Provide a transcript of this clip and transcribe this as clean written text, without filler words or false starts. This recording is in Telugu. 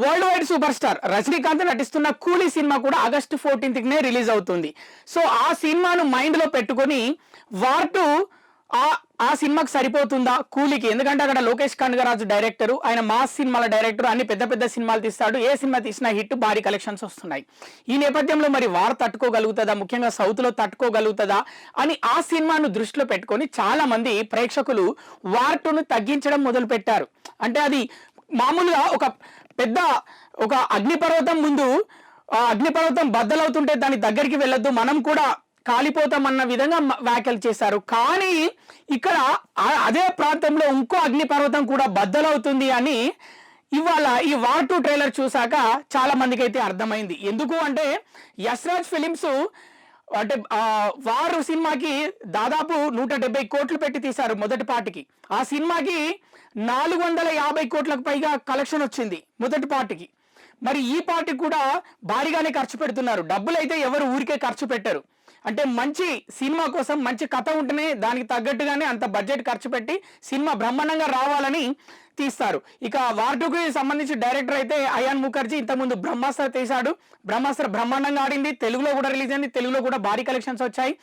World wide super star Rajinikanth నటిస్తున్న కూలీ సినిమా కూడా ఆగస్టు 14నే రిలీజ్ అవుతుంది. సో ఆ సినిమాను మైండ్ లో పెట్టుకొని వార్ 2 ఆ సినిమాకి సరిపోతుందా కూలీకి? ఎందుకంటే అక్కడ లోకేష్ కనగరాజు డైరెక్టర్, ఆయన మాస్ సినిమాల డైరెక్టర్, అన్ని పెద్ద పెద్ద సినిమాలు తీస్తాడు. ఏ సినిమా తీసినా హిట్, భారీ కలెక్షన్స్ వస్తున్నాయి. ఈ నేపథ్యంలో మరి వార్ తట్టుకోగలుగుతుందా, ముఖ్యంగా సౌత్ లో తట్టుకోగలుగుతుందా అని ఆ సినిమాను దృష్టిలో పెట్టుకొని చాలా మంది ప్రేక్షకులు వార్ 2ను తగ్గించడం మొదలు పెట్టారు. అంటే అది మామూలుగా పెద్ద ఒక అగ్నిపర్వతం ముందు అగ్నిపర్వతం బద్దలవుతుంటే దాని దగ్గరికి వెళ్ళొద్దు, మనం కూడా కాలిపోతామన్న విధంగా వ్యాఖ్యలు చేశారు. కానీ ఇక్కడ అదే ప్రాంతంలో ఇంకో అగ్నిపర్వతం కూడా బద్దలవుతుంది అని ఇవాళ ఈ వార్ 2 ట్రైలర్ చూసాక చాలా మందికి అయితే అర్థమైంది. ఎందుకు అంటే యశ్రాజ్ ఫిలిమ్స్ అంటే వారు సినిమాకి దాదాపు 170 కోట్లు పెట్టి తీశారు మొదటి పార్టీకి. ఆ సినిమాకి 450 కోట్లకు పైగా కలెక్షన్ వచ్చింది మొదటి పార్టీకి. మరి ఈ పార్టీ కూడా భారీగానే ఖర్చు పెడుతున్నారు. డబ్బులు అయితే ఎవరు ఊరికే ఖర్చు పెట్టరు. అంటే మంచి సినిమా కోసం మంచి కథ ఉంటేనే దానికి తగ్గట్టుగానే అంత బడ్జెట్ ఖర్చు పెట్టి సినిమా బ్రహ్మాండంగా రావాలని తీస్తారు. ఇక వార్ 2కి సంబంధించి డైరెక్టర్ అయితే అయాన్ ముఖర్జీ ఇంతకుముందు బ్రహ్మాస్త్ర తీశాడు. బ్రహ్మాస్త్ర బ్రహ్మాండంగా ఆడింది, తెలుగులో కూడా రిలీజ్ అయింది, తెలుగులో కూడా భారీ కలెక్షన్స్ వచ్చాయి.